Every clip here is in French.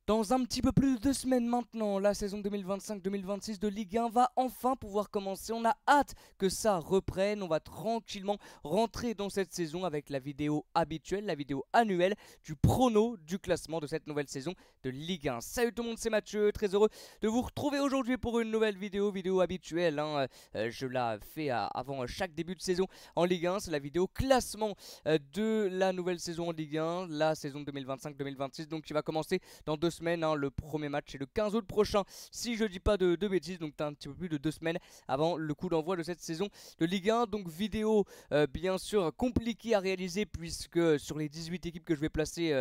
Dans un petit peu plus de 2 semaines maintenant, la saison 2025-2026 de Ligue 1 va enfin pouvoir commencer. On a hâte que ça reprenne. On va tranquillement rentrer dans cette saison avec la vidéo habituelle, la vidéo annuelle du prono du classement de cette nouvelle saison de Ligue 1. Salut tout le monde, c'est Mathieu, très heureux de vous retrouver aujourd'hui pour une nouvelle vidéo habituelle. Je la fais avant chaque début de saison en Ligue 1. C'est la vidéo classement de la nouvelle saison en Ligue 1, la saison 2025-2026. Donc qui va commencer dans 2 semaines. Le premier match est le 15 août prochain, si je dis pas de bêtises. Donc t'as un petit peu plus de 2 semaines avant le coup d'envoi de cette saison de Ligue 1. Donc vidéo bien sûr compliquée à réaliser, puisque sur les 18 équipes que je vais placer,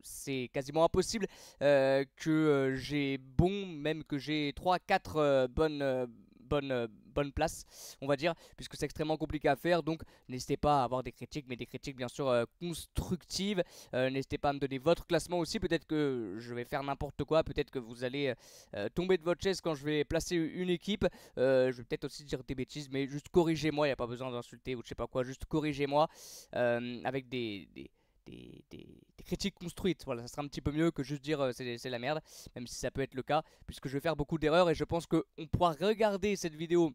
c'est quasiment impossible que j'ai même que j'ai 3-4 bonnes places, on va dire, puisque c'est extrêmement compliqué à faire. Donc n'hésitez pas à avoir des critiques, mais des critiques bien sûr constructives. N'hésitez pas à me donner votre classement aussi. Peut-être que je vais faire n'importe quoi, peut-être que vous allez tomber de votre chaise quand je vais placer une équipe. Je vais peut-être aussi dire des bêtises, mais juste corrigez-moi, il n'y a pas besoin d'insulter ou je sais pas quoi, juste corrigez-moi avec des critiques construites. Voilà, ça sera un petit peu mieux que juste dire c'est la merde, même si ça peut être le cas, puisque je vais faire beaucoup d'erreurs. Et je pense qu'on pourra regarder cette vidéo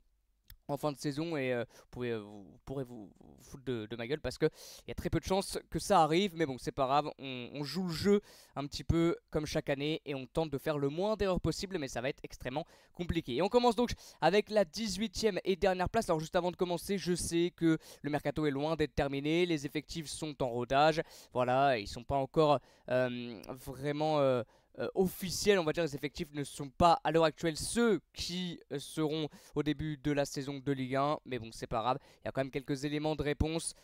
en fin de saison et vous pourrez vous foutre de ma gueule, parce qu'il y a très peu de chances que ça arrive. Mais bon, c'est pas grave, on joue le jeu un petit peu comme chaque année et on tente de faire le moins d'erreurs possible, mais ça va être extrêmement compliqué. Et on commence donc avec la 18e et dernière place. Alors juste avant de commencer, je sais que le mercato est loin d'être terminé, les effectifs sont en rodage, voilà, ils sont pas encore vraiment officiels, on va dire. Les effectifs ne sont pas à l'heure actuelle ceux qui seront au début de la saison de Ligue 1, mais bon, c'est pas grave, il y a quand même quelques éléments de réponse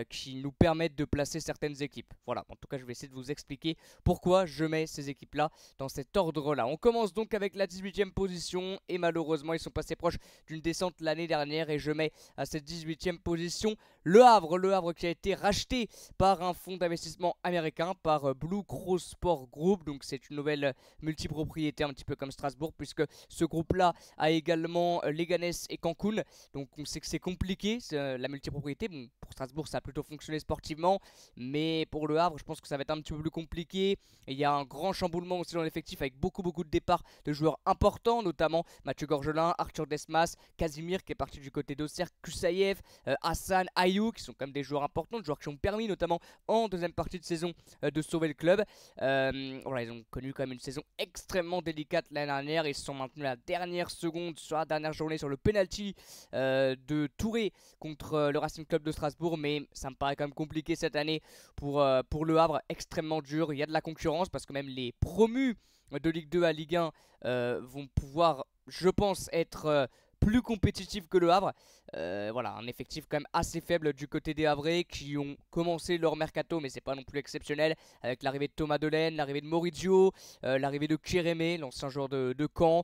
qui nous permettent de placer certaines équipes. Voilà, en tout cas je vais essayer de vous expliquer pourquoi je mets ces équipes là dans cet ordre là. On commence donc avec la 18e position, et malheureusement ils sont passés proches d'une descente l'année dernière, et je mets à cette 18e position le Havre qui a été racheté par un fonds d'investissement américain, par Blue Cross Sport Group. Donc c'est une nouvelle multipropriété, un petit peu comme Strasbourg, puisque ce groupe là a également Leganés et Cancun. Donc on sait que c'est compliqué, la multipropriété. Bon, pour Strasbourg ça a plutôt fonctionné sportivement, mais pour le Havre je pense que ça va être un petit peu plus compliqué. Et il y a un grand chamboulement aussi dans l'effectif, avec beaucoup de départs de joueurs importants, notamment Mathieu Gorgelin, Arthur Desmas, Casimir qui est parti du côté d'Auxerre, Kusayev, Hassan, Ayou, qui sont quand même des joueurs importants, des joueurs qui ont permis notamment en deuxième partie de saison de sauver le club. Voilà, ils ont connu quand même une saison extrêmement délicate l'année dernière. Ils se sont maintenus à la dernière seconde sur la dernière journée sur le penalty de Touré contre le Racing Club de Strasbourg, mais ça me paraît quand même compliqué cette année pour le Havre, extrêmement dur. Il y a de la concurrence, parce que même les promus de Ligue 2 à Ligue 1 vont pouvoir, je pense, être plus compétitifs que le Havre. Voilà, un effectif quand même assez faible du côté des Havrais, qui ont commencé leur mercato, mais c'est pas non plus exceptionnel, avec l'arrivée de Thomas Delaine, l'arrivée de Maurizio, l'arrivée de Kérémé, l'ancien joueur de Caen,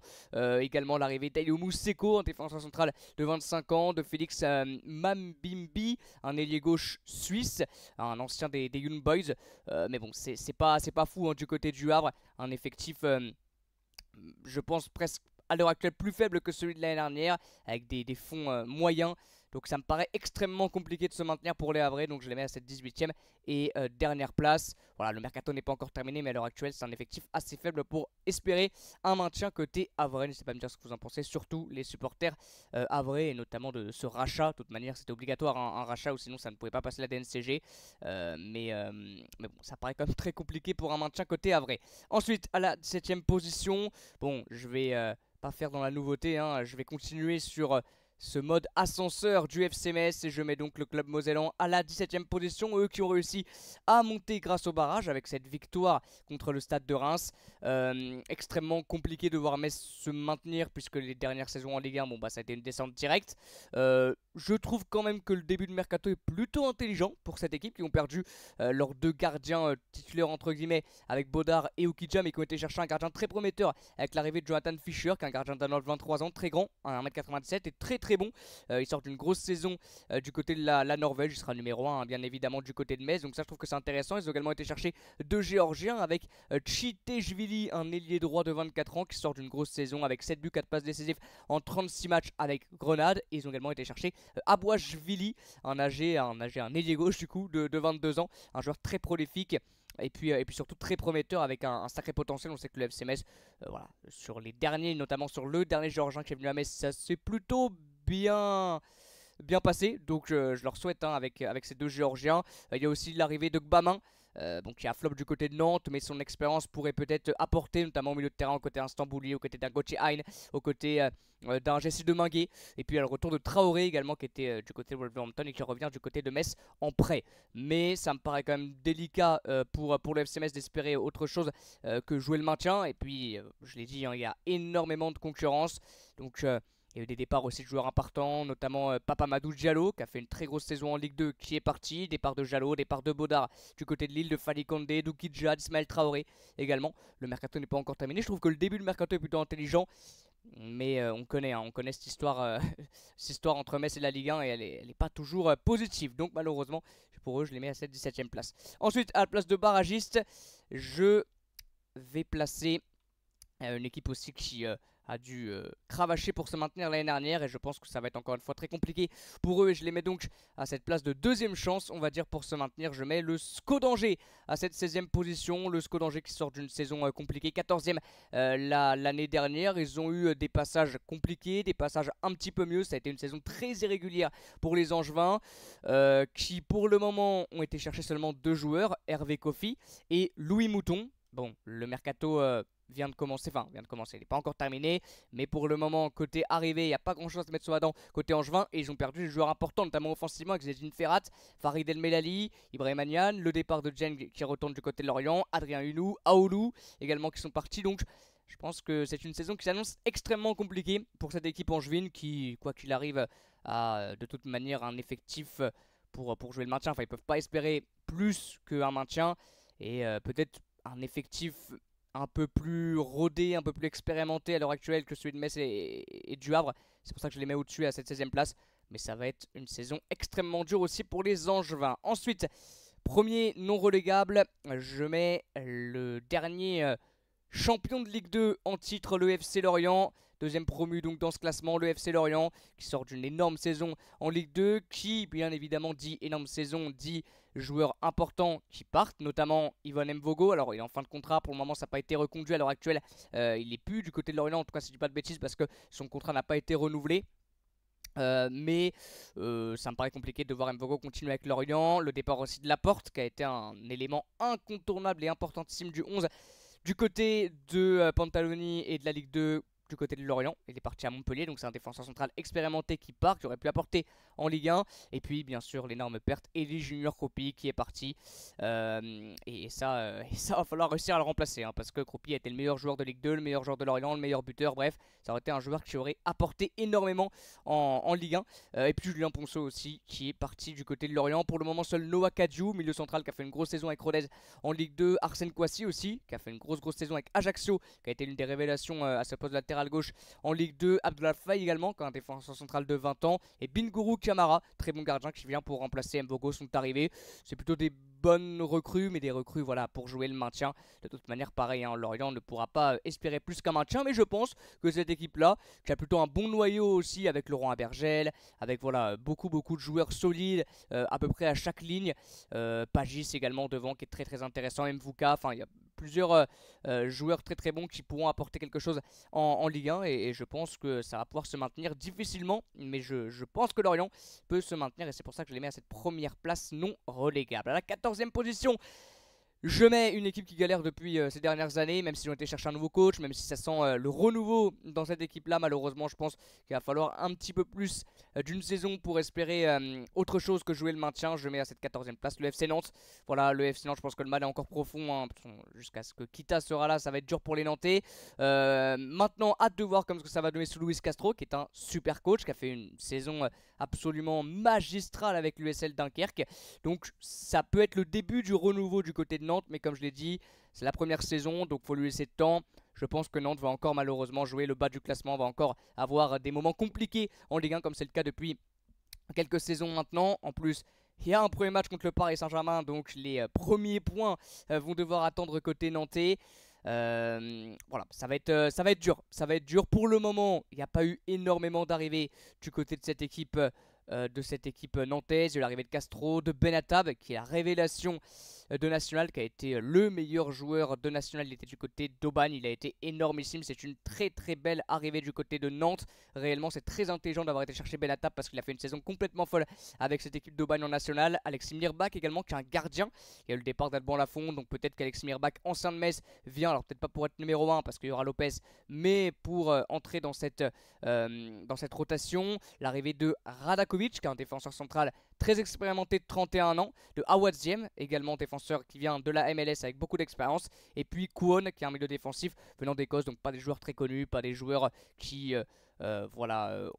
également l'arrivée d'Ayo Mousseko, un défenseur central de 25 ans, de Félix Mambimbi, un ailier gauche suisse, un ancien des Young Boys. Mais bon, c'est pas fou du côté du Havre, un effectif je pense presque à l'heure actuelle plus faible que celui de l'année dernière, avec des fonds moyens. Donc ça me paraît extrêmement compliqué de se maintenir pour les Havrais. Donc je les mets à cette 18e et dernière place. Voilà, le mercato n'est pas encore terminé, mais à l'heure actuelle c'est un effectif assez faible pour espérer un maintien côté Havrais. N'hésitez pas à me dire ce que vous en pensez, surtout les supporters Havrais, et notamment de ce rachat. De toute manière c'était obligatoire un rachat, ou sinon ça ne pouvait pas passer la DNCG. Mais bon, ça paraît quand même très compliqué pour un maintien côté Havrais. Ensuite, à la 17e position, bon, je vais pas faire dans la nouveauté, je vais continuer sur ce mode ascenseur du FC Metz, et je mets donc le club mosellan à la 17e position, eux qui ont réussi à monter grâce au barrage avec cette victoire contre le Stade de Reims. Extrêmement compliqué de voir Metz se maintenir, puisque les dernières saisons en Ligue 1, bon bah ça a été une descente directe. Je trouve quand même que le début de mercato est plutôt intelligent pour cette équipe, qui ont perdu leurs 2 gardiens titulaires entre guillemets, avec Baudard et Oukidja, mais qui ont été chercher un gardien très prometteur avec l'arrivée de Jonathan Fischer, qui est un gardien d'un an de 23 ans, très grand, 1m97, et très bon. Il sort d'une grosse saison du côté de la Norvège, il sera numéro 1 bien évidemment du côté de Metz, donc ça je trouve que c'est intéressant. Ils ont également été chercher 2 Géorgiens, avec Tchitejvili, un ailier droit de 24 ans qui sort d'une grosse saison avec 7 buts, 4 passes décisives en 36 matchs avec Grenade. Et ils ont également été chercher Abouachvili, un ailier gauche du coup de 22 ans, un joueur très prolifique et puis surtout très prometteur avec un sacré potentiel. On sait que le FC Metz, voilà, sur les derniers, notamment sur le dernier géorgien qui est venu à Metz, ça s'est plutôt bien passé, donc je leur souhaite avec ces deux géorgiens. Il y a aussi l'arrivée de Gbamin, bon, qui a flop du côté de Nantes, mais son expérience pourrait peut-être apporter, notamment au milieu de terrain, aux côtés d'un Stambouli, aux côtés d'un Gauthier Hein, aux côtés d'un Jessie Deminguet. Et puis il y a le retour de Traoré également, qui était du côté de Wolverhampton et qui revient du côté de Metz en prêt. Mais ça me paraît quand même délicat pour le FC Metz d'espérer autre chose que jouer le maintien. Et puis, je l'ai dit, hein, il y a énormément de concurrence. Donc il y a eu des départs aussi de joueurs importants, notamment Papamadou Diallo, qui a fait une très grosse saison en Ligue 2, qui est parti. Départ de Diallo, départ de Baudard du côté de Lille, de Fali Condé, Doukidja, Ismaël Traoré également. Le mercato n'est pas encore terminé. Je trouve que le début du mercato est plutôt intelligent. Mais on connaît cette histoire, cette histoire entre Metz et la Ligue 1 et elle est pas toujours positive. Donc malheureusement, pour eux, je les mets à cette 17ème place. Ensuite, à la place de barragiste, je vais placer une équipe aussi qui a dû cravacher pour se maintenir l'année dernière, et je pense que ça va être encore une fois très compliqué pour eux, et je les mets donc à cette place de deuxième chance, on va dire, pour se maintenir. Je mets le SCO d'Angers à cette 16ème position, le SCO d'Angers qui sort d'une saison compliquée, 14ème l'année dernière. Ils ont eu des passages compliqués, des passages un petit peu mieux. Ça a été une saison très irrégulière pour les Angevins, qui pour le moment ont été chercher seulement deux joueurs, Hervé Kofi et Louis Mouton. Bon, le mercato vient de commencer, il n'est pas encore terminé, mais pour le moment, côté arrivée, il n'y a pas grand chose à se mettre sous la dent côté Angevin, et ils ont perdu des joueurs importants, notamment offensivement, avec Zedine Ferrat, Farid El Melali, Ibrahim Agnan, le départ de Djeng qui retourne du côté de Lorient, Adrien Hunou, Aoulou également qui sont partis. Donc je pense que c'est une saison qui s'annonce extrêmement compliquée pour cette équipe angevine qui, quoi qu'il arrive, a de toute manière un effectif pour jouer le maintien. Enfin, ils ne peuvent pas espérer plus qu'un maintien, et peut-être un effectif un peu plus rodé, un peu plus expérimenté à l'heure actuelle que celui de Metz et du Havre. C'est pour ça que je les mets au-dessus à cette 16ème place. Mais ça va être une saison extrêmement dure aussi pour les Angevins. Ensuite, premier non relégable, je mets le dernier champion de Ligue 2 en titre, le FC Lorient. Deuxième promu donc dans ce classement, le FC Lorient, qui sort d'une énorme saison en Ligue 2, qui bien évidemment dit énorme saison, dit joueurs importants qui partent, notamment Yvon Mvogo. Alors il est en fin de contrat, pour le moment ça n'a pas été reconduit à l'heure actuelle, il n'est plus du côté de Lorient, en tout cas si je dis pas de bêtises, parce que son contrat n'a pas été renouvelé. Mais ça me paraît compliqué de voir Mvogo continuer avec Lorient. Le départ aussi de Laporte, qui a été un élément incontournable et importantissime du 11 du côté de Pantaloni et de la Ligue 2 du côté de Lorient. Il est parti à Montpellier, donc c'est un défenseur central expérimenté qui part, qui aurait pu apporter en Ligue 1. Et puis bien sûr l'énorme perte, Elie Junior Kroupi qui est parti, et ça va falloir réussir à le remplacer, hein, parce que Kroupi était le meilleur joueur de Ligue 2, le meilleur joueur de Lorient, le meilleur buteur, bref, ça aurait été un joueur qui aurait apporté énormément en Ligue 1. Et puis Julien Ponceau aussi qui est parti du côté de Lorient. Pour le moment seul Noah Kadiou, milieu central, qui a fait une grosse saison avec Rodez en Ligue 2, Arsène Kouassi aussi qui a fait une grosse saison avec Ajaccio, qui a été l'une des révélations à ce poste de latéral gauche en Ligue 2, Abdullah Faye également, qui est un défenseur central de 20 ans, et Bingourou Kamara, très bon gardien qui vient pour remplacer Mvogo, sont arrivés. C'est plutôt des bonnes recrues, mais des recrues voilà, pour jouer le maintien. De toute manière, pareil, hein, Lorient ne pourra pas espérer plus qu'un maintien, mais je pense que cette équipe-là, qui a plutôt un bon noyau aussi, avec Laurent Abergel, avec voilà, beaucoup de joueurs solides, à peu près à chaque ligne. Pagis également devant, qui est très intéressant, Mvuka, enfin il y a plusieurs joueurs très bons qui pourront apporter quelque chose en Ligue 1, et je pense que ça va pouvoir se maintenir difficilement, mais je pense que Lorient peut se maintenir, et c'est pour ça que je les mets à cette première place non relégable. À la 14ème position, je mets une équipe qui galère depuis ces dernières années, même s'ils ont été chercher un nouveau coach, même si ça sent le renouveau dans cette équipe-là. Malheureusement, je pense qu'il va falloir un petit peu plus d'une saison pour espérer autre chose que jouer le maintien. Je mets à cette 14ème place le FC Nantes. Voilà, le FC Nantes, je pense que le mal est encore profond, hein, jusqu'à ce que Kita sera là, ça va être dur pour les Nantais. Maintenant, hâte de voir comme ce que ça va donner sous Luis Castro, qui est un super coach, qui a fait une saison absolument magistrale avec l'USL Dunkerque. Donc ça peut être le début du renouveau du côté de Nantes, mais comme je l'ai dit, c'est la première saison, donc il faut lui laisser le temps. Je pense que Nantes va encore malheureusement jouer le bas du classement, va encore avoir des moments compliqués en Ligue 1, comme c'est le cas depuis quelques saisons maintenant. En plus, il y a un premier match contre le Paris Saint-Germain, donc les premiers points vont devoir attendre côté nantais. Voilà, ça va être dur. Ça va être dur. Pour le moment, il n'y a pas eu énormément d'arrivées du côté de cette équipe nantaise. Il y a eu l'arrivée de Castro, de Benatab, qui est la révélation de National, qui a été le meilleur joueur de National. Il était du côté d'Aubagne, il a été énormissime. C'est une très très belle arrivée du côté de Nantes. Réellement, c'est très intelligent d'avoir été chercher Benatab parce qu'il a fait une saison complètement folle avec cette équipe d'Aubagne en National. Alexis Mirbach également, qui est un gardien. Il y a eu le départ d'Alban Lafont, donc peut-être qu'Alexis Mirbach, ancien de Metz, vient, alors peut-être pas pour être numéro 1 parce qu'il y aura Lopez, mais pour entrer dans cette rotation. L'arrivée de Radakovic, qui est un défenseur central très expérimenté de 31 ans, de Awadziem, également défenseur qui vient de la MLS avec beaucoup d'expérience, et puis Kouon, qui est un milieu défensif venant d'Écosse, donc pas des joueurs très connus, pas des joueurs qui ont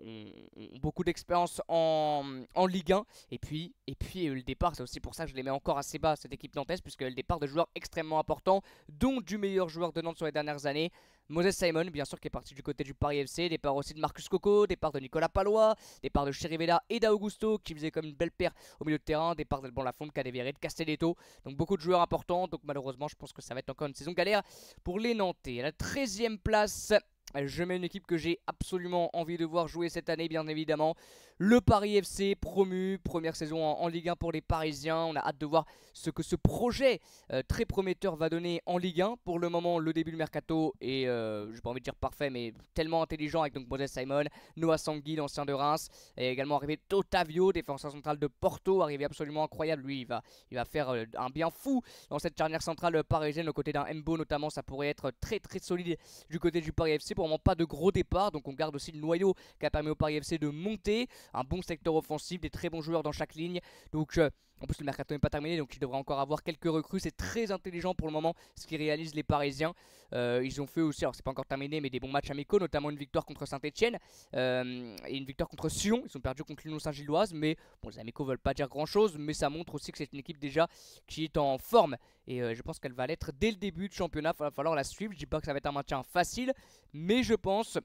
beaucoup d'expérience en Ligue 1. Et puis le départ, c'est aussi pour ça que je les mets encore assez bas, cette équipe nantaise, puisque le départ de joueurs extrêmement importants, dont du meilleur joueur de Nantes sur les dernières années, Moses Simon, bien sûr, qui est parti du côté du Paris FC. Départ aussi de Marcus Coco, départ de Nicolas Palois, départ de Chirivella et d'Augusto, qui faisait comme une belle paire au milieu de terrain. Départ d'Alban Lafont, Cadevere, de Castelletto. Donc beaucoup de joueurs importants. Donc malheureusement, je pense que ça va être encore une saison galère pour les Nantais. À la 13e place, je mets une équipe que j'ai absolument envie de voir jouer cette année, bien évidemment. Le Paris FC, promu, première saison en Ligue 1 pour les Parisiens. On a hâte de voir ce que ce projet très prometteur va donner en Ligue 1. Pour le moment, le début du mercato est, j'ai pas envie de dire parfait, mais tellement intelligent, avec donc Moses Simon, Noah Sangui, l'ancien de Reims, et également arrivé Otavio, défenseur central de Porto, arrivé absolument incroyable. Lui, il va faire un bien fou dans cette charnière centrale parisienne, aux côtés d'un Mbo notamment. Ça pourrait être très très solide du côté du Paris FC. Pour le moment, pas de gros départ, donc on garde aussi le noyau qui a permis au Paris FC de monter. Un bon secteur offensif, des très bons joueurs dans chaque ligne. Donc en plus le mercato n'est pas terminé, donc il devrait encore avoir quelques recrues. C'est très intelligent pour le moment ce qu'ils réalisent les Parisiens. Ils ont fait aussi, alors c'est pas encore terminé, mais des bons matchs amicaux, notamment une victoire contre Saint-Etienne et une victoire contre Sion. Ils ont perdu contre l'Union Saint-Gilloise, mais bon, les amicaux veulent pas dire grand chose, mais ça montre aussi que c'est une équipe déjà qui est en forme. Et je pense qu'elle va l'être dès le début de championnat. Il va falloir la suivre. Je dis pas que ça va être un maintien facile, mais je pense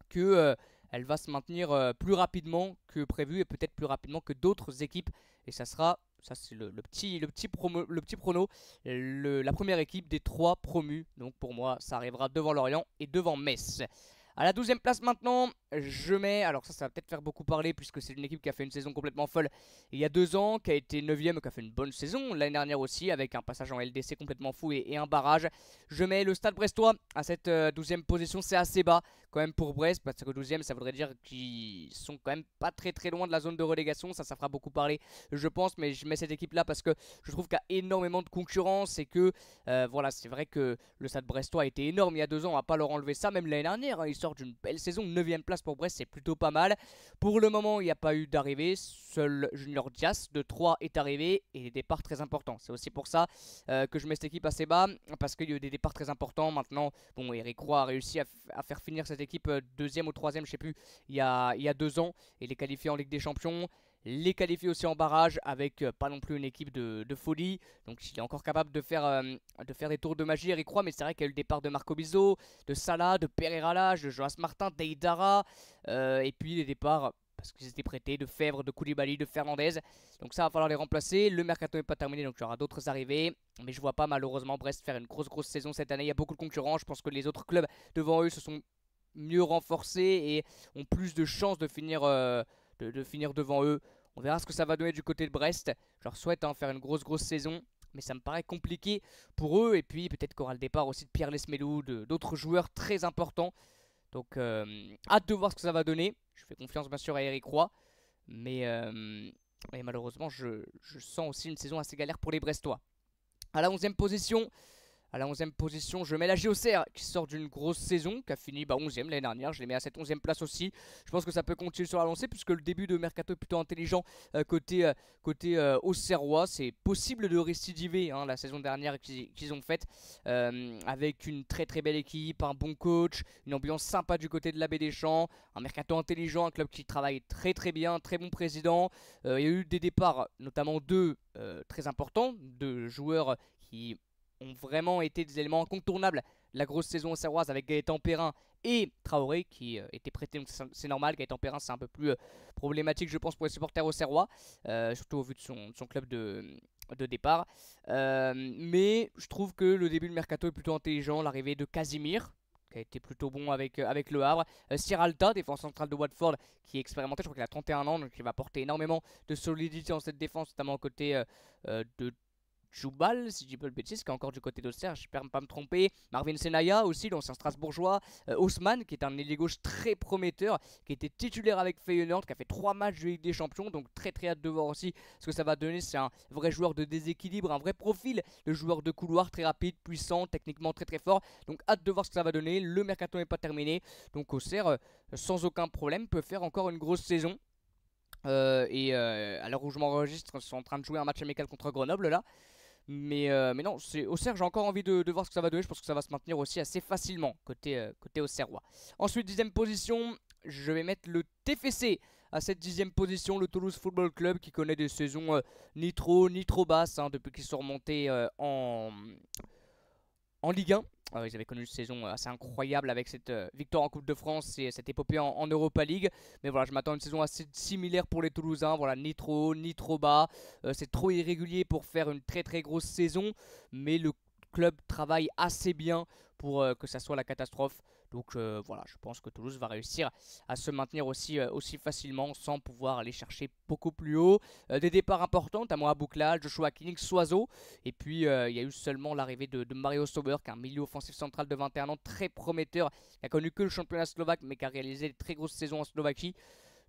que elle va se maintenir plus rapidement que prévu, et peut-être plus rapidement que d'autres équipes. Et ça sera, ça c'est le petit prono, la première équipe des 3 promus. Donc pour moi, ça arrivera devant Lorient et devant Metz. À la 12e place maintenant, je mets, alors ça va peut-être faire beaucoup parler, puisque c'est une équipe qui a fait une saison complètement folle il y a 2 ans, qui a été 9e, qui a fait une bonne saison l'année dernière aussi, avec un passage en LDC complètement fou et un barrage. Je mets le Stade Brestois à cette 12e position. C'est assez bas quand même pour Brest, parce que 12e ça voudrait dire qu'ils sont quand même pas très très loin de la zone de relégation. Ça fera beaucoup parler je pense, mais je mets cette équipe là parce que je trouve qu'il y a énormément de concurrence, et que voilà, c'est vrai que le Stade Brestois a été énorme il y a 2 ans, on va pas leur enlever ça, même l'année dernière, hein, ils sortent d'une belle saison. 9e place pour Brest, c'est plutôt pas mal. Pour le moment, il n'y a pas eu d'arrivée, seul Junior Dias de 3 est arrivé, et des départs très importants. C'est aussi pour ça que je mets cette équipe assez bas, parce qu'il y a eu des départs très importants. Maintenant, bon, Eric Roy a réussi à faire finir cette équipe 2e ou 3e, je sais plus, il y a 2 ans, et les qualifier en Ligue des Champions. Les qualifier aussi en barrage, avec pas non plus une équipe de folie. Donc il est encore capable de faire des tours de magie, Eric Roy. Mais c'est vrai qu'il y a eu le départ de Marco Bizot, de Salah, de Pereira Lage, de Joas Martin, d'Eidara, et puis les départs parce qu'ils étaient prêtés, de Fèvre, de Koulibaly, de Fernandez. Donc ça va falloir les remplacer. Le mercato n'est pas terminé, donc il y aura d'autres arrivées. Mais je vois pas malheureusement Brest faire une grosse saison cette année. Il y a beaucoup de concurrents. Je pense que les autres clubs devant eux se sont mieux renforcés et ont plus de chances de finir devant eux. On verra ce que ça va donner du côté de Brest. Je leur souhaite faire une grosse saison, mais ça me paraît compliqué pour eux. Et puis peut-être qu'il y aura le départ aussi de Pierre Lesmelou, d'autres joueurs très importants. Donc hâte de voir ce que ça va donner. Je fais confiance bien sûr à Eric Roy, mais malheureusement je sens aussi une saison assez galère pour les Brestois. À la 11e position, je mets la JOCR qui sort d'une grosse saison, qui a fini 11e l'année dernière. Je les mets à cette 11e place aussi. Je pense que ça peut continuer sur la lancée, puisque le début de mercato est plutôt intelligent côté Auxerrois. C'est possible de récidiver la saison dernière qu'ils ont faite, avec une très belle équipe, un bon coach, une ambiance sympa du côté de l'Abbé Deschamps, un mercato intelligent, un club qui travaille très bien, très bon président. Il y a eu des départs, notamment 2 très importants, de joueurs qui ont vraiment été des éléments incontournables de la grosse saison auxerroise, avec Gaëtan Perrin et Traoré qui était prêté, donc c'est normal. Gaëtan Perrin, c'est un peu plus problématique je pense pour les supporters auxerrois, surtout au vu de son club de départ, mais je trouve que le début de mercato est plutôt intelligent. L'arrivée de Casimir qui a été plutôt bon avec le Havre, Sierralta, défenseur central de Watford, qui est expérimenté, je crois qu'il a 31 ans, donc il va apporter énormément de solidité dans cette défense, notamment aux côtés de Djoubal, si je dis pas le bêtise, qui est encore du côté d'Auxerre, j'espère ne pas me tromper. Marvin Senaya aussi, l'ancien Strasbourgeois. Haussmann, qui est un ailier gauche très prometteur, qui était titulaire avec Feyenoord, qui a fait 3 matchs de Ligue des Champions, donc très très hâte de voir aussi ce que ça va donner. C'est un vrai joueur de déséquilibre, un vrai profil de joueur de couloir, très rapide, puissant, techniquement très très fort. Donc hâte de voir ce que ça va donner. Le mercato n'est pas terminé, donc Auxerre, sans aucun problème, peut faire encore une grosse saison. À l'heure où je m'enregistre, ils sont en train de jouer un match amical contre Grenoble là. Mais non, Auxerre, j'ai encore envie de voir ce que ça va donner. Je pense que ça va se maintenir aussi assez facilement côté Auxerrois. Ensuite, 10ème position, je vais mettre le TFC à cette 10ème position, le Toulouse Football Club, qui connaît des saisons ni trop basses depuis qu'ils sont remontés en Ligue 1. Ils avaient connu une saison assez incroyable avec cette victoire en Coupe de France et cette épopée en Europa League. Mais voilà, je m'attends à une saison assez similaire pour les Toulousains. Voilà, ni trop haut, ni trop bas. C'est trop irrégulier pour faire une très très grosse saison. Mais le club travaille assez bien pour que ça soit la catastrophe. Donc voilà, je pense que Toulouse va réussir à se maintenir aussi facilement sans pouvoir aller chercher beaucoup plus haut. Des départs importants, notamment à Bouclal, Joshua King, Soiseau. Et puis il y a eu seulement l'arrivée de Mario Sauber, qui est un milieu offensif central de 21 ans, très prometteur, qui a connu que le championnat slovaque, mais qui a réalisé de très grosses saisons en Slovaquie.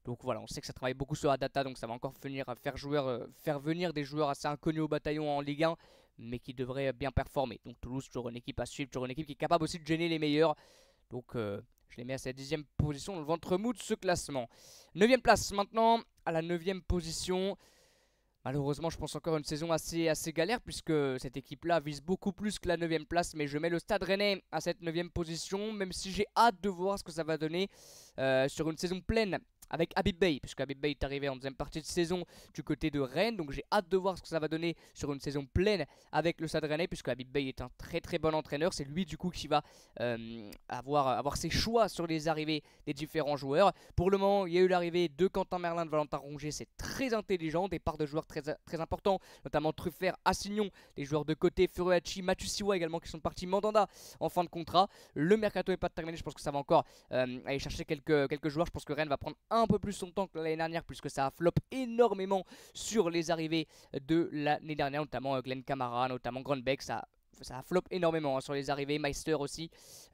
Donc voilà, on sait que ça travaille beaucoup sur la data, donc ça va encore faire venir des joueurs assez inconnus au bataillon en Ligue 1, mais qui devraient bien performer. Donc Toulouse, toujours une équipe à suivre, toujours une équipe qui est capable aussi de gêner les meilleurs. Donc je les mets à cette 10ème position dans le ventre mou de ce classement. 9ème place maintenant, à la 9ème position. Malheureusement, je pense encore une saison assez galère, puisque cette équipe-là vise beaucoup plus que la 9ème place. Mais je mets le Stade Rennais à cette 9ème position, même si j'ai hâte de voir ce que ça va donner sur une saison pleine avec Habib Beye, puisque Habib Beye est arrivé en deuxième partie de saison du côté de Rennes. Donc j'ai hâte de voir ce que ça va donner sur une saison pleine avec le Stade Rennais, puisque Habib Beye est un très très bon entraîneur. C'est lui du coup qui va avoir ses choix sur les arrivées des différents joueurs. Pour le moment, il y a eu l'arrivée de Quentin Merlin, de Valentin Rongier, c'est très intelligent, départ de joueurs très importants, notamment Truffert, Assignon, les joueurs de côté, Furuhachi, Mathieu Siwa également qui sont partis, Mandanda en fin de contrat. Le mercato n'est pas terminé, je pense que ça va encore aller chercher quelques joueurs. Je pense que Rennes va prendre un peu plus son temps que l'année dernière, puisque ça a flop énormément sur les arrivées de l'année dernière, notamment Glenn Kamara, notamment Grunbeck. Ça a flop énormément sur les arrivées. Meister aussi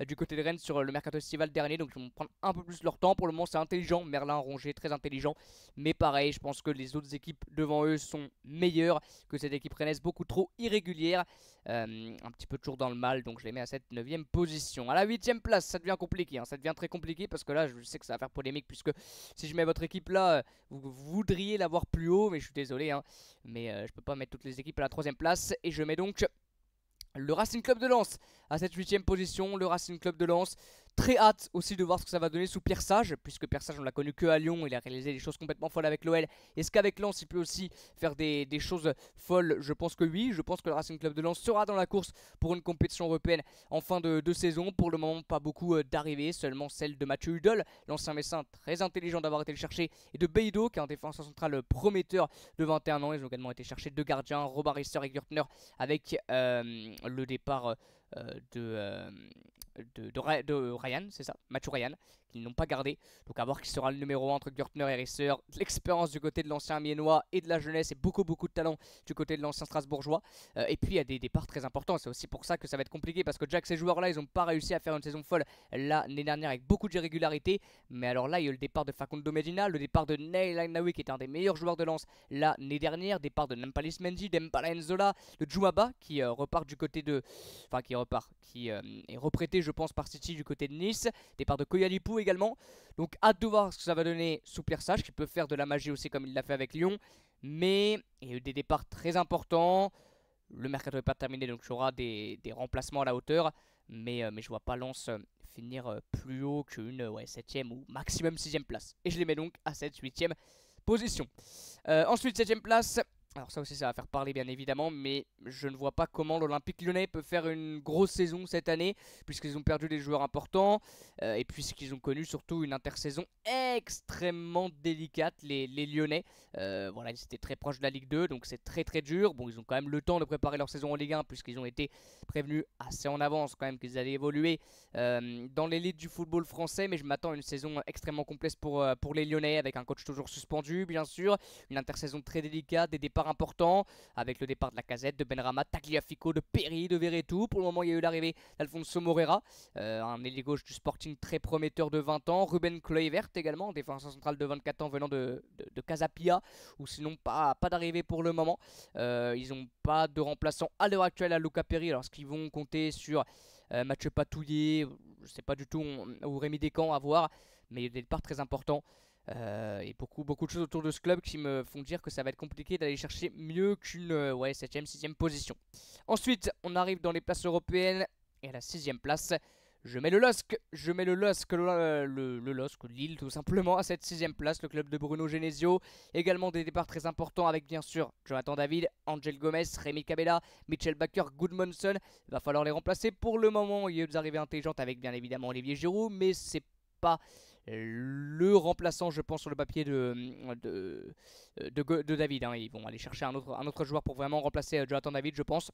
du côté de Rennes sur le mercato estival dernier, donc ils vont prendre un peu plus leur temps. Pour le moment c'est intelligent, Merlin, Rongier très intelligent, mais pareil je pense que les autres équipes devant eux sont meilleures que cette équipe rennaise, beaucoup trop irrégulière, un petit peu toujours dans le mal. Donc je les mets à cette 9ème position. À la 8ème place ça devient compliqué, ça devient très compliqué, parce que là je sais que ça va faire polémique, puisque si je mets votre équipe là vous voudriez l'avoir plus haut, mais je suis désolé mais je peux pas mettre toutes les équipes à la 3ème place. Et je mets donc le Racing Club de Lens à cette 8ème position. Le Racing Club de Lens, très hâte aussi de voir ce que ça va donner sous Pierre Sage, puisque Pierre Sage on l'a connu que à Lyon, il a réalisé des choses complètement folles avec l'OL. Est-ce qu'avec Lens il peut aussi faire des choses folles? Je pense que oui, je pense que le Racing Club de Lens sera dans la course pour une compétition européenne en fin de saison. Pour le moment pas beaucoup d'arrivées, seulement celle de Mathieu Hudol, l'ancien Messin, très intelligent d'avoir été le chercher, et de Beido qui est un défenseur central prometteur de 21 ans. Ils ont également été chercher deux gardiens, Robert Risser et Gürtner, avec le départ de Ryan, c'est ça, Mathieu Ryan, qu'ils n'ont pas gardé. Donc à voir qui sera le numéro 1 entre Gürtner et Risser. L'expérience du côté de l'ancien Amiénois et de la jeunesse, et beaucoup de talent du côté de l'ancien Strasbourgeois. Et puis il y a des départs très importants, c'est aussi pour ça que ça va être compliqué, parce que déjà que ces joueurs là ils n'ont pas réussi à faire une saison folle l'année dernière avec beaucoup d'irrégularité. Mais alors là il y a eu le départ de Facundo Medina, le départ de Neil Ainaoui qui était un des meilleurs joueurs de Lens l'année dernière, départ de Nampalis Mendy, d'Embala Enzola, de Djoumaba qui repart du côté de... Enfin qui est reprêté je pense par City du côté de Nice, départ de Koyalipou également. Donc hâte de voir ce que ça va donner sous Pierre Sage, qui peut faire de la magie aussi comme il l'a fait avec Lyon. Mais il y a eu des départs très importants. Le mercato n'est pas terminé, donc il y aura des remplacements à la hauteur. Mais je vois pas Lens finir plus haut qu'une 7ème ou maximum 6ème place. Et je les mets donc à cette 8ème position. Ensuite 7ème place. Alors ça aussi ça va faire parler bien évidemment, mais je ne vois pas comment l'Olympique Lyonnais peut faire une grosse saison cette année, puisqu'ils ont perdu des joueurs importants, et puisqu'ils ont connu surtout une intersaison extrêmement délicate, les Lyonnais. Voilà, ils étaient très proches de la Ligue 2, donc c'est très dur. Bon, ils ont quand même le temps de préparer leur saison en Ligue 1, puisqu'ils ont été prévenus assez en avance quand même qu'ils allaient évoluer dans l'élite du football français. Mais je m'attends à une saison extrêmement complexe pour les Lyonnais, avec un coach toujours suspendu bien sûr, une intersaison très délicate, des départs départs importants, avec le départ de Lacazette, de Benrahma, Tagliafico, de Perry, de Verretou. Pour le moment, il y a eu l'arrivée d'Alfonso Moreira, un ailier gauche du Sporting très prometteur de 20 ans. Ruben Kluivert également, défenseur central de 24 ans venant de Casapia, ou sinon pas d'arrivée pour le moment. Ils n'ont pas de remplaçant à l'heure actuelle à Luca Perry, alors est-ce qu'ils vont compter sur Mathieu Patouillet, je ne sais pas du tout, ou Rémi Descamps à voir, mais il y a des départs très importants. Et beaucoup de choses autour de ce club qui me font dire que ça va être compliqué d'aller chercher mieux qu'une 7ème, 6ème position. Ensuite, on arrive dans les places européennes et à la 6ème place, je mets le LOSC, le LOSC, Lille tout simplement, à cette 6ème place, le club de Bruno Genesio. Également des départs très importants avec bien sûr Jonathan David, Angel Gomez, Rémi Cabella, Mitchell Baker, Goodmanson. Il va falloir les remplacer pour le moment. Il y a des arrivées intelligentes avec bien évidemment Olivier Giroud, mais c'est pas le remplaçant je pense sur le papier de David, hein. Ils vont aller chercher un autre joueur pour vraiment remplacer Jonathan David je pense.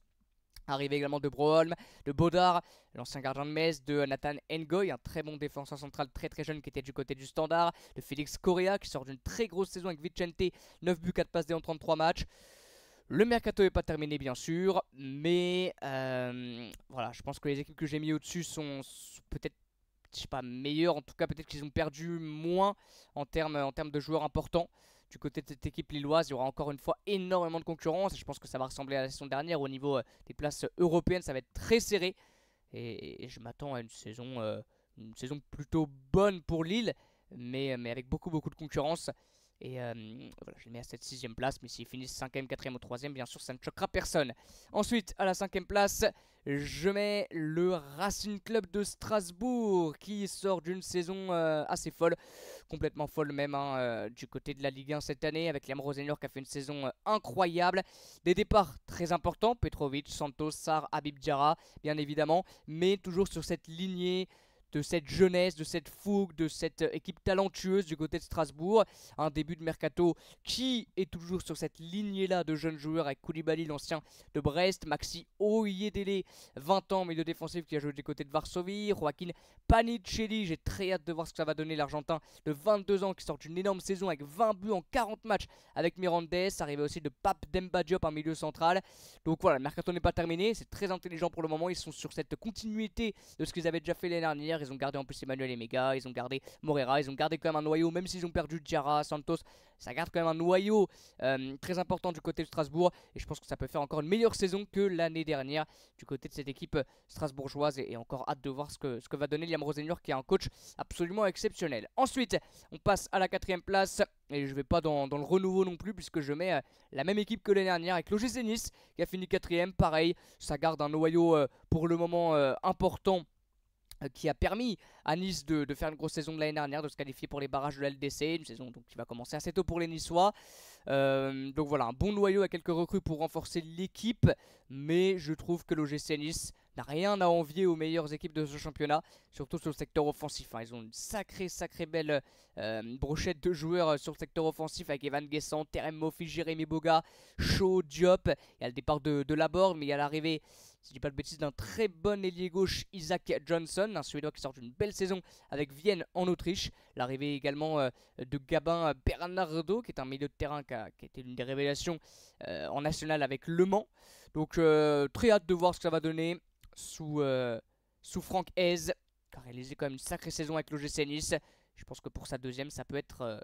Arrivé également de Broholm, de Baudard, l'ancien gardien de Metz, de Nathan Ngoy, un très bon défenseur central très jeune qui était du côté du Standard, de Félix Correa qui sort d'une très grosse saison avec Vicente, 9 buts, 4 passes D en 33 matchs. Le mercato n'est pas terminé bien sûr, mais voilà, je pense que les équipes que j'ai mis au-dessus sont peut-être, je sais pas, meilleures, en tout cas peut-être qu'ils ont perdu moins en termes de joueurs importants. Du côté de cette équipe lilloise, il y aura encore une fois énormément de concurrence. Je pense que ça va ressembler à la saison dernière au niveau des places européennes. Ça va être très serré. Et je m'attends à une saison plutôt bonne pour Lille, mais avec beaucoup de concurrence. Et voilà, je les mets à cette 6ème place. Mais s'ils finissent 5ème, 4ème ou 3ème, bien sûr, ça ne choquera personne. Ensuite, à la 5ème place, je mets le Racing Club de Strasbourg qui sort d'une saison assez folle, complètement folle même, hein, du côté de la Ligue 1 cette année, avec Liam Roseneur qui a fait une saison incroyable. Des départs très importants, Petrovic, Santos, Sarr, Habib Diarra, bien évidemment, mais toujours sur cette lignée de cette jeunesse, de cette fougue, de cette équipe talentueuse du côté de Strasbourg. Un début de mercato qui est toujours sur cette lignée-là de jeunes joueurs avec Koulibaly, l'ancien de Brest, Maxi Oyedele, 20 ans, milieu défensif qui a joué du côté de Varsovie, Joaquin Panicelli, j'ai très hâte de voir ce que ça va donner, l'Argentin de 22 ans qui sort d'une énorme saison avec 20 buts en 40 matchs avec Mirandes, arrivé aussi de Pape Demba Diop en milieu central. Donc voilà, le mercato n'est pas terminé, c'est très intelligent pour le moment, ils sont sur cette continuité de ce qu'ils avaient déjà fait l'année dernière. Ils ont gardé en plus Emmanuel Emega, ils ont gardé Moreira, ils ont gardé quand même un noyau, même s'ils ont perdu Diarra, Santos, ça garde quand même un noyau très important du côté de Strasbourg. Et je pense que ça peut faire encore une meilleure saison que l'année dernière du côté de cette équipe strasbourgeoise. Et encore hâte de voir ce que va donner Liam Roseneur, qui est un coach absolument exceptionnel. Ensuite, on passe à la 4ème place. Et je vais pas dans le renouveau non plus, puisque je mets la même équipe que l'année dernière avec l'OGC Nice qui a fini 4ème. Pareil, ça garde un noyau pour le moment important, qui a permis à Nice de faire une grosse saison de l'année dernière, de se qualifier pour les barrages de la LDC, une saison donc qui va commencer assez tôt pour les Niçois. Donc voilà, un bon noyau à quelques recrues pour renforcer l'équipe, mais je trouve que l'OGC Nice n'a rien à envier aux meilleures équipes de ce championnat, surtout sur le secteur offensif, hein. Ils ont une sacrée belle brochette de joueurs sur le secteur offensif avec Evan Guessant, Terem Moffi, Jérémy Boga, Shaw, Diop. Il y a le départ de Laborde, mais il y a l'arrivée, si je dis pas de bêtises, d'un très bon ailier gauche, Isaac Johnson, un Suédois qui sort d'une belle saison avec Vienne en Autriche. L'arrivée également de Gabin Bernardo, qui est un milieu de terrain qui a été l'une des révélations en national avec Le Mans. Donc très hâte de voir ce que ça va donner sous Franck Hez, qui a réalisé quand même une sacrée saison avec l'OGC Nice. Je pense que pour sa deuxième, ça peut être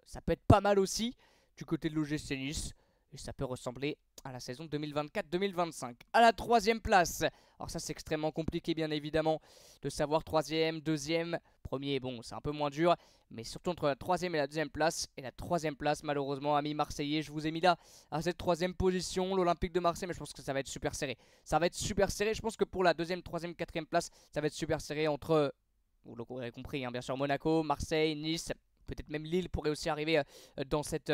pas mal aussi du côté de l'OGC Nice. Et ça peut ressembler à la saison 2024-2025. À la 3ème place, alors ça c'est extrêmement compliqué bien évidemment de savoir 3ème, 2ème, premier, bon c'est un peu moins dur. Mais surtout entre la 3ème et la 2ème place. Et la 3ème place, malheureusement, amis marseillais, je vous ai mis là à cette 3ème position, l'Olympique de Marseille. Mais je pense que ça va être super serré. Ça va être super serré, je pense que pour la 2ème, 3ème, 4ème place, ça va être super serré entre, vous l'aurez compris, hein, bien sûr, Monaco, Marseille, Nice, peut-être même Lille pourrait aussi arriver dans cette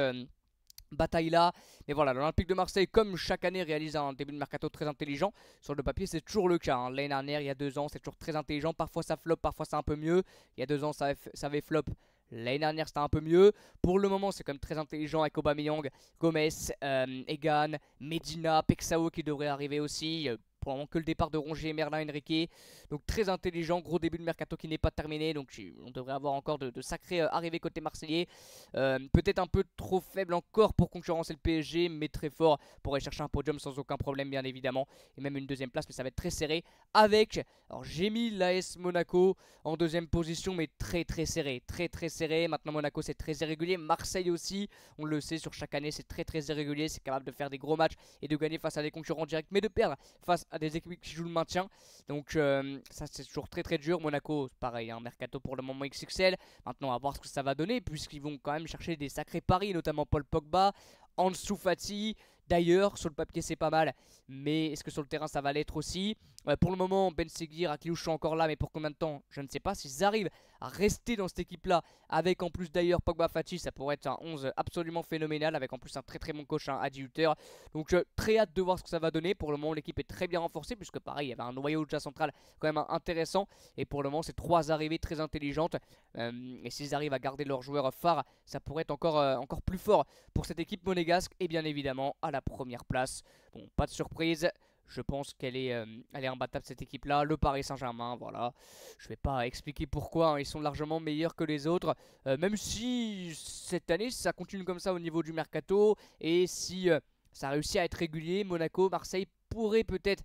bataille là. Mais voilà, l'Olympique de Marseille, comme chaque année, réalise un début de mercato très intelligent. Sur le papier c'est toujours le cas, hein. L'année dernière, il y a 2 ans, c'est toujours très intelligent. Parfois ça flop, parfois c'est un peu mieux. Il y a 2 ans ça avait flop, l'année dernière c'était un peu mieux. Pour le moment c'est quand même très intelligent avec Aubameyang, Gomez, Egan, Medina, Pexao qui devrait arriver aussi, pour le moment que le départ de Rongier et Merlin Enrique. Donc très intelligent, gros début de mercato qui n'est pas terminé. Donc on devrait avoir encore de sacrées arrivées côté marseillais. Peut-être un peu trop faible encore pour concurrencer le PSG, mais très fort pour aller chercher un podium sans aucun problème bien évidemment. Et même une deuxième place, mais ça va être très serré. Avec, alors j'ai mis l'AS Monaco en deuxième position, mais très serré. Très serré. Maintenant Monaco c'est très irrégulier. Marseille aussi, on le sait sur chaque année c'est très irrégulier. C'est capable de faire des gros matchs et de gagner face à des concurrents directs, mais de perdre face à des équipes qui jouent le maintien. Donc ça c'est toujours très dur. Monaco pareil, hein, mercato pour le moment XXL. Maintenant on va voir ce que ça va donner, puisqu'ils vont quand même chercher des sacrés paris, notamment Paul Pogba, Ansu Fati. D'ailleurs sur le papier c'est pas mal, mais est-ce que sur le terrain ça va l'être aussi? Pour le moment Ben Seguir, Akliouche sont encore là, mais pour combien de temps je ne sais pas. S'ils arrivent à rester dans cette équipe là, avec en plus d'ailleurs Pogba, Fati, ça pourrait être un 11 absolument phénoménal, avec en plus un très bon coach, un Adi Hutter. Donc très hâte de voir ce que ça va donner. Pour le moment l'équipe est très bien renforcée, puisque pareil il y avait un noyau déjà central quand même intéressant, et pour le moment c'est 3 arrivées très intelligentes, et s'ils arrivent à garder leurs joueurs phares, ça pourrait être encore plus fort pour cette équipe monégasque. Et bien évidemment à la première place, bon pas de surprise, je pense qu'elle est imbattable cette équipe là, le Paris Saint-Germain. Voilà, je vais pas expliquer pourquoi, hein, ils sont largement meilleurs que les autres, même si cette année ça continue comme ça au niveau du mercato, et si ça réussit à être régulier, Monaco, Marseille pourrait peut-être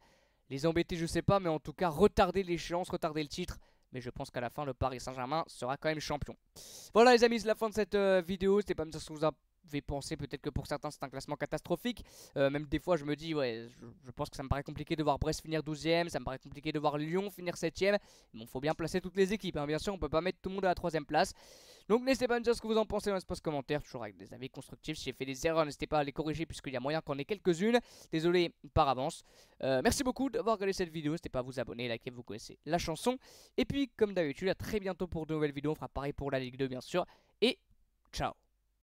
les embêter, je sais pas, mais en tout cas retarder l'échéance, retarder le titre. Mais je pense qu'à la fin le Paris Saint-Germain sera quand même champion. Voilà les amis, c'est la fin de cette vidéo. N'hésitez pas à me dire ce que vous avez pensé. Peut-être que pour certains c'est un classement catastrophique, même des fois je me dis ouais, je pense que ça me paraît compliqué de voir Brest finir 12ème, ça me paraît compliqué de voir Lyon finir 7ème. Bon, faut bien placer toutes les équipes, hein. Bien sûr on peut pas mettre tout le monde à la 3ème place. Donc n'hésitez pas à me dire ce que vous en pensez dans l'espace commentaire, toujours avec des avis constructifs. Si j'ai fait des erreurs, n'hésitez pas à les corriger, puisqu'il y a moyen qu'on ait quelques-unes. Désolé par avance. Merci beaucoup d'avoir regardé cette vidéo. N'hésitez pas à vous abonner, liker, vous connaissez la chanson. Et puis comme d'habitude, à très bientôt pour de nouvelles vidéos. On fera pareil pour la Ligue 2 bien sûr. Et ciao.